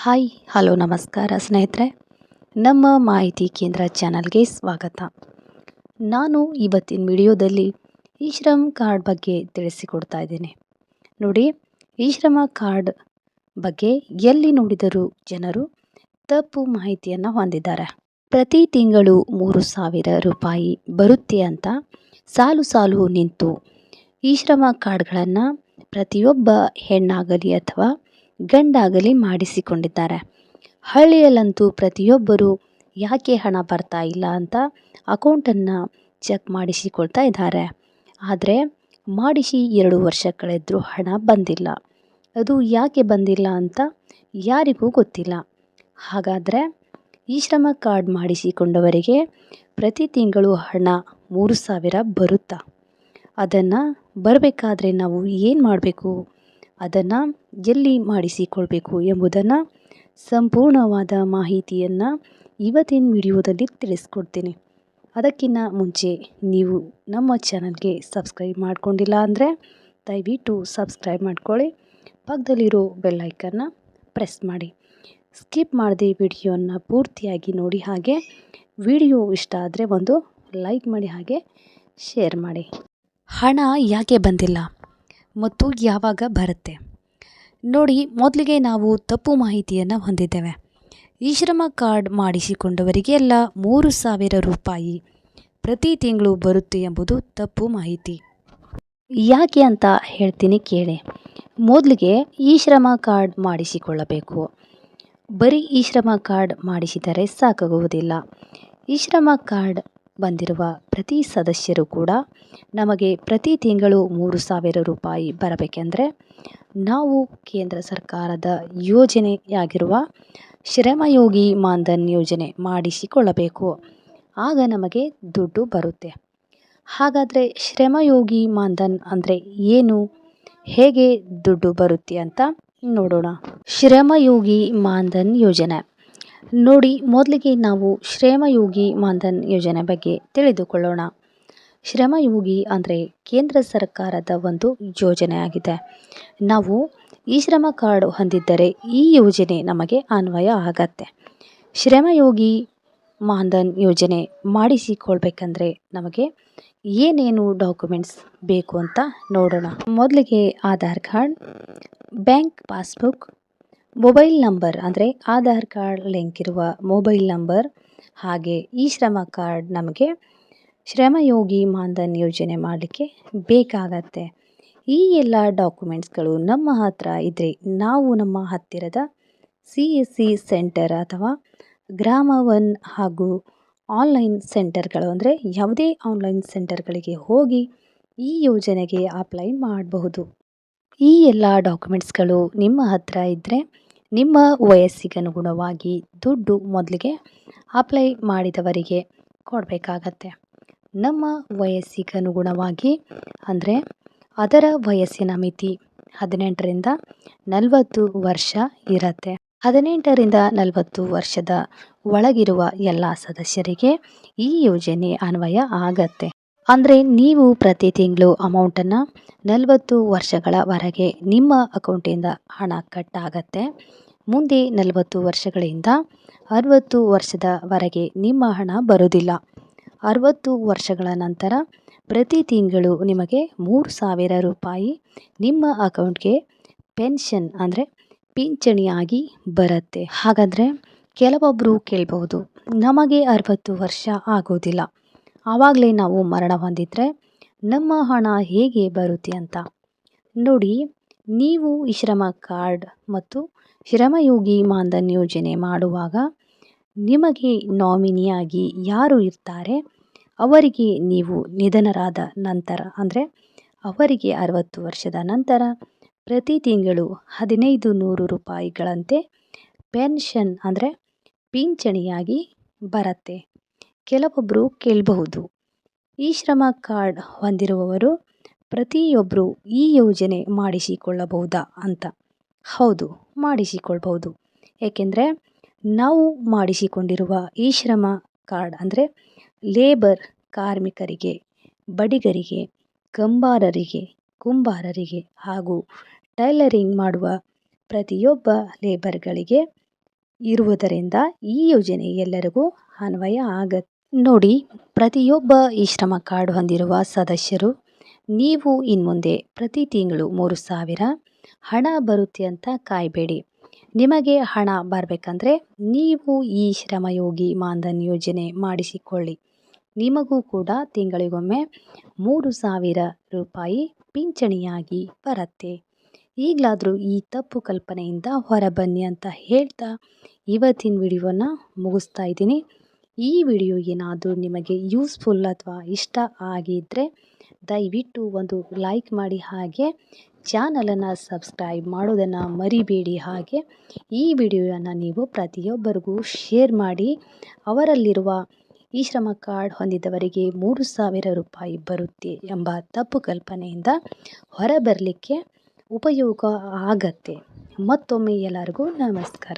Hi hello ನಮಸ್ಕಾರ ಸ್ನೇಹಿತರೆ, ನಮ್ಮ ಮಾಹಿತಿ ಕೇಂದ್ರ ಚಾನಲ್ಗೆ ಸ್ವಾಗತ. ನಾನು ಇವತ್ತಿನ ವಿಡಿಯೋದಲ್ಲಿ ಈ ಶ್ರಮ್ ಕಾರ್ಡ್ ಬಗ್ಗೆ ತಿಳಿಸಿಕೊಡ್ತಾ ಇದ್ದೀನಿ. ನೋಡಿ, ಈ ಶ್ರಮ ಕಾರ್ಡ್ ಬಗ್ಗೆ ಎಲ್ಲಿ ನೋಡಿದರೂ ಜನರು ತಪ್ಪು ಮಾಹಿತಿಯನ್ನು ಹೊಂದಿದ್ದಾರೆ. ಪ್ರತಿ ತಿಂಗಳು 3,000 ರೂಪಾಯಿ ಬರುತ್ತೆ ಅಂತ ಸಾಲು ಸಾಲು ನಿಂತು ಈ ಶ್ರಮ ಕಾರ್ಡ್ಗಳನ್ನು ಪ್ರತಿಯೊಬ್ಬ ಹೆಣ್ಣಾಗಲಿ ಅಥವಾ ಗಂಡಾಗಲಿ ಮಾಡಿಸಿಕೊಂಡಿದ್ದಾರೆ. ಹಳ್ಳಿಯಲ್ಲಂತೂ ಪ್ರತಿಯೊಬ್ಬರು ಯಾಕೆ ಹಣ ಬರ್ತಾ ಇಲ್ಲ ಅಂತ ಅಕೌಂಟನ್ನು ಚೆಕ್ ಮಾಡಿಸಿಕೊಳ್ತಾ ಇದ್ದಾರೆ. ಆದರೆ ಮಾಡಿಸಿ 2 ವರ್ಷ ಕಳೆದರೂ ಹಣ ಬಂದಿಲ್ಲ. ಅದು ಯಾಕೆ ಬಂದಿಲ್ಲ ಅಂತ ಯಾರಿಗೂ ಗೊತ್ತಿಲ್ಲ. ಹಾಗಾದರೆ ಈ ಶ್ರಮ ಕಾರ್ಡ್ ಮಾಡಿಸಿಕೊಂಡವರಿಗೆ ಪ್ರತಿ ತಿಂಗಳು ಹಣ 3,000 ಬರುತ್ತಾ? ಅದನ್ನು ಬರಬೇಕಾದ್ರೆ ನಾವು ಏನು ಮಾಡಬೇಕು, ಅದನ್ನು ಎಲ್ಲಿ ಮಾಡಿಸಿಕೊಳ್ಬೇಕು ಎಂಬುದನ್ನು ಸಂಪೂರ್ಣವಾದ ಮಾಹಿತಿಯನ್ನು ಇವತ್ತಿನ ವಿಡಿಯೋದಲ್ಲಿ ತಿಳಿಸ್ಕೊಡ್ತೀನಿ. ಅದಕ್ಕಿಂತ ಮುಂಚೆ ನೀವು ನಮ್ಮ ಚಾನಲ್ಗೆ ಸಬ್ಸ್ಕ್ರೈಬ್ ಮಾಡ್ಕೊಂಡಿಲ್ಲ ಅಂದರೆ ದಯವಿಟ್ಟು ಸಬ್ಸ್ಕ್ರೈಬ್ ಮಾಡ್ಕೊಳ್ಳಿ. ಪಕ್ಕದಲ್ಲಿರೋ ಬೆಲ್ಲೈಕನ್ನ ಪ್ರೆಸ್ ಮಾಡಿ. ಸ್ಕಿಪ್ ಮಾಡದೆ ವಿಡಿಯೋನ ಪೂರ್ತಿಯಾಗಿ ನೋಡಿ. ಹಾಗೆ ವಿಡಿಯೋ ಇಷ್ಟ ಆದರೆ ಒಂದು ಲೈಕ್ ಮಾಡಿ, ಹಾಗೆ ಶೇರ್ ಮಾಡಿ. ಹಣ ಯಾಕೆ ಬಂದಿಲ್ಲ ಮತ್ತು ಯಾವಾಗ ಬರುತ್ತೆ ನೋಡಿ. ಮೊದಲಿಗೆ ನಾವು ತಪ್ಪು ಮಾಹಿತಿಯನ್ನು ಹೊಂದಿದ್ದೇವೆ. ಈ ಶ್ರಮ ಕಾರ್ಡ್ ಮಾಡಿಸಿಕೊಂಡವರಿಗೆ ಎಲ್ಲ 3,000 ರೂಪಾಯಿ ಪ್ರತಿ ತಿಂಗಳು ಬರುತ್ತೆ ಎಂಬುದು ತಪ್ಪು ಮಾಹಿತಿ. ಯಾಕೆ ಅಂತ ಹೇಳ್ತೀನಿ ಕೇಳಿ. ಮೊದಲಿಗೆ ಈ ಶ್ರಮ ಕಾರ್ಡ್ ಮಾಡಿಸಿಕೊಳ್ಳಬೇಕು. ಬರೀ ಈ ಶ್ರಮ ಕಾರ್ಡ್ ಮಾಡಿಸಿದರೆ ಸಾಕಾಗುವುದಿಲ್ಲ. ಈ ಶ್ರಮ ಕಾರ್ಡ್ ಬಂದಿರುವ ಪ್ರತಿ ಸದಸ್ಯರು ಕೂಡ ನಮಗೆ ಪ್ರತಿ ತಿಂಗಳು 3,000 ರೂಪಾಯಿ ಬರಬೇಕೆಂದರೆ ನಾವು ಕೇಂದ್ರ ಸರ್ಕಾರದ ಯೋಜನೆಯಾಗಿರುವ ಶ್ರಮಯೋಗಿ ಮಾನ್ಧನ್ ಯೋಜನೆ ಮಾಡಿಸಿಕೊಳ್ಳಬೇಕು. ಆಗ ನಮಗೆ ದುಡ್ಡು ಬರುತ್ತೆ. ಹಾಗಾದರೆ ಶ್ರಮಯೋಗಿ ಮಾನ್ಧನ್ ಅಂದರೆ ಏನು, ಹೇಗೆ ದುಡ್ಡು ಬರುತ್ತೆ ಅಂತ ನೋಡೋಣ. ಶ್ರಮಯೋಗಿ ಮಾನ್ಧನ್ ಯೋಜನೆ ನೋಡಿ, ಮೊದಲಿಗೆ ನಾವು ಶ್ರಮಯೋಗಿ ಮಾನ್ಧನ್ ಯೋಜನೆ ಬಗ್ಗೆ ತಿಳಿದುಕೊಳ್ಳೋಣ. ಶ್ರಮಯೋಗಿ ಅಂದರೆ ಕೇಂದ್ರ ಸರ್ಕಾರದ ಒಂದು ಯೋಜನೆಯಾಗಿದೆ. ನಾವು ಈ ಶ್ರಮ ಕಾರ್ಡ್ ಹೊಂದಿದ್ದರೆ ಈ ಯೋಜನೆ ನಮಗೆ ಅನ್ವಯ ಆಗತ್ತೆ. ಶ್ರಮಯೋಗಿ ಮಾನ್ಧನ್ ಯೋಜನೆ ಮಾಡಿಸಿಕೊಳ್ಬೇಕಂದ್ರೆ ನಮಗೆ ಏನೇನು ಡಾಕ್ಯುಮೆಂಟ್ಸ್ ಬೇಕು ಅಂತ ನೋಡೋಣ. ಮೊದಲಿಗೆ Aadhaar card, bank passbook, mobile number ಅಂದರೆ ಆಧಾರ್ ಕಾರ್ಡ್ ಲಿಂಕ್ ಇರುವ ಮೊಬೈಲ್ ನಂಬರ್, ಹಾಗೆ ಈ ಶ್ರಮ ಕಾರ್ಡ್ ನಮಗೆ ಶ್ರಮಯೋಗಿ ಮಾನ್ಧನ್ ಯೋಜನೆ ಮಾಡಲಿಕ್ಕೆ ಬೇಕಾಗತ್ತೆ. ಈ ಎಲ್ಲ ಡಾಕ್ಯುಮೆಂಟ್ಸ್ಗಳು ನಮ್ಮ ಹತ್ರ ಇದ್ದರೆ ನಾವು ನಮ್ಮ ಹತ್ತಿರದ CSC ಸೆಂಟರ್ ಅಥವಾ ಗ್ರಾಮ 1 ಹಾಗೂ ಆನ್ಲೈನ್ ಸೆಂಟರ್ಗಳು ಅಂದರೆ ಯಾವುದೇ ಆನ್ಲೈನ್ ಸೆಂಟರ್ಗಳಿಗೆ ಹೋಗಿ ಈ ಯೋಜನೆಗೆ ಅಪ್ಲೈ ಮಾಡಬಹುದು. ಈ ಎಲ್ಲ ಡಾಕ್ಯುಮೆಂಟ್ಸ್ಗಳು ನಿಮ್ಮ ಹತ್ರ ಇದ್ದರೆ ನಿಮ್ಮ ವಯಸ್ಸಿಗನುಗುಣವಾಗಿ ದುಡ್ಡು ಮೊದಲಿಗೆ ಅಪ್ಲೈ ಮಾಡಿದವರಿಗೆ ಕೊಡಬೇಕಾಗತ್ತೆ. ನಮ್ಮ ವಯಸ್ಸಿಗನುಗುಣವಾಗಿ ಅಂದರೆ ಅದರ ವಯಸ್ಸಿನ ಮಿತಿ 18ರಿಂದ 40 ವರ್ಷ ಇರುತ್ತೆ. 18ರಿಂದ 40 ವರ್ಷದ ಒಳಗಿರುವ ಎಲ್ಲ ಸದಸ್ಯರಿಗೆ ಈ ಯೋಜನೆ ಅನ್ವಯ ಆಗತ್ತೆ. ಅಂದರೆ ನೀವು ಪ್ರತಿ ತಿಂಗಳು ಅಮೌಂಟನ್ನು 40 ವರ್ಷಗಳವರೆಗೆ ನಿಮ್ಮ ಅಕೌಂಟಿಂದ ಹಣ ಕಟ್ ಆಗತ್ತೆ. ಮುಂದೆ 40 ವರ್ಷಗಳಿಂದ 60 ವರ್ಷದವರೆಗೆ ನಿಮ್ಮ ಹಣ ಬರೋದಿಲ್ಲ. 60 ವರ್ಷಗಳ ನಂತರ ಪ್ರತಿ ತಿಂಗಳು ನಿಮಗೆ 3,000 ರೂಪಾಯಿ ನಿಮ್ಮ ಅಕೌಂಟ್ಗೆ ಪೆನ್ಷನ್ ಅಂದರೆ ಪಿಂಚಣಿಯಾಗಿ ಬರುತ್ತೆ. ಹಾಗಾದರೆ ಕೆಲವೊಬ್ಬರು ಕೇಳಬಹುದು, ನಮಗೆ 60 ವರ್ಷ ಆಗೋದಿಲ್ಲ, ಆವಾಗಲೇ ನಾವು ಮರಣ ಹೊಂದಿದರೆ ನಮ್ಮ ಹಣ ಹೇಗೆ ಬರುತ್ತೆ ಅಂತ ನೋಡಿ. ನೀವು ಈ ಶ್ರಮ ಕಾರ್ಡ್ ಮತ್ತು ಶ್ರಮಯೋಗಿ ಮಾನ್ಧನ್ ಯೋಜನೆ ಮಾಡುವಾಗ ನಿಮಗೆ ನಾಮಿನಿಯಾಗಿ ಯಾರು ಇರ್ತಾರೆ ಅವರಿಗೆ ನೀವು ನಿಧನರಾದ ನಂತರ ಅಂದರೆ ಅವರಿಗೆ 60 ವರ್ಷದ ನಂತರ ಪ್ರತಿ ತಿಂಗಳು 1,500 ರೂಪಾಯಿಗಳಂತೆ ಪೆನ್ಷನ್ ಅಂದರೆ ಪಿಂಚಣಿಯಾಗಿ ಬರುತ್ತೆ. ಕೆಲವೊಬ್ಬರು ಕೇಳಬಹುದು, ಈ ಶ್ರಮ ಕಾರ್ಡ್ ಹೊಂದಿರುವವರು ಪ್ರತಿಯೊಬ್ಬರು ಈ ಯೋಜನೆ ಮಾಡಿಸಿಕೊಳ್ಳಬಹುದಾ ಅಂತ. ಹೌದು, ಮಾಡಿಸಿಕೊಳ್ಬಹುದು. ಏಕೆಂದರೆ ನಾವು ಮಾಡಿಸಿಕೊಂಡಿರುವ ಈ ಶ್ರಮ ಕಾರ್ಡ್ ಅಂದರೆ ಲೇಬರ್ ಕಾರ್ಮಿಕರಿಗೆ, ಬಡಿಗರಿಗೆ, ಕಂಬಾರರಿಗೆ, ಕುಂಬಾರರಿಗೆ ಹಾಗೂ ಟೈಲರಿಂಗ್ ಮಾಡುವ ಪ್ರತಿಯೊಬ್ಬ ಲೇಬರ್ಗಳಿಗೆ ಇರುವುದರಿಂದ ಈ ಯೋಜನೆ ಎಲ್ಲರಿಗೂ ಅನ್ವಯ ಆಗತ್ತೆ. ನೋಡಿ, ಪ್ರತಿಯೊಬ್ಬ ಈ ಶ್ರಮ ಕಾರ್ಡ್ ಹೊಂದಿರುವ ಸದಸ್ಯರು ನೀವು ಇನ್ಮುಂದೆ ಪ್ರತಿ ತಿಂಗಳು 3,000 ಹಣ ಬರುತ್ತೆ ಅಂತ ಕಾಯಬೇಡಿ. ನಿಮಗೆ ಹಣ ಬರಬೇಕಂದ್ರೆ ನೀವು ಈ ಶ್ರಮಯೋಗಿ ಮಾನ್ಧನ್ ಯೋಜನೆ ಮಾಡಿಸಿಕೊಳ್ಳಿ. ನಿಮಗೂ ಕೂಡ ತಿಂಗಳಿಗೊಮ್ಮೆ 3,000 ರೂಪಾಯಿ ಪಿಂಚಣಿಯಾಗಿ ಬರುತ್ತೆ. ಈಗಲಾದರೂ ಈ ತಪ್ಪು ಕಲ್ಪನೆಯಿಂದ ಹೊರಬನ್ನಿ ಅಂತ ಹೇಳ್ತಾ ಇವತ್ತಿನ ವಿಡಿಯೋನ ಮುಗಿಸ್ತಾ ಇದ್ದೀನಿ. ಈ ವಿಡಿಯೋ ಏನಾದರೂ ನಿಮಗೆ ಯೂಸ್ಫುಲ್ ಅಥವಾ ಇಷ್ಟ ಆಗಿದ್ದರೆ ದಯವಿಟ್ಟು ಒಂದು ಲೈಕ್ ಮಾಡಿ, ಹಾಗೆ ಚಾನಲನ್ನು ಸಬ್ಸ್ಕ್ರೈಬ್ ಮಾಡೋದನ್ನು ಮರಿಬೇಡಿ. ಹಾಗೆ ಈ ವಿಡಿಯೋವನ್ನು ನೀವು ಪ್ರತಿಯೊಬ್ಬರಿಗೂ ಶೇರ್ ಮಾಡಿ. ಅವರಲ್ಲಿರುವ ಈ ಶ್ರಮ ಕಾರ್ಡ್ ಹೊಂದಿದವರಿಗೆ 3,000 ರೂಪಾಯಿ ಬರುತ್ತೆ ಎಂಬ ತಪ್ಪು ಕಲ್ಪನೆಯಿಂದ ಹೊರಬರಲಿಕ್ಕೆ ಉಪಯೋಗ ಆಗತ್ತೆ. ಮತ್ತೊಮ್ಮೆ ಎಲ್ಲರಿಗೂ ನಮಸ್ಕಾರ.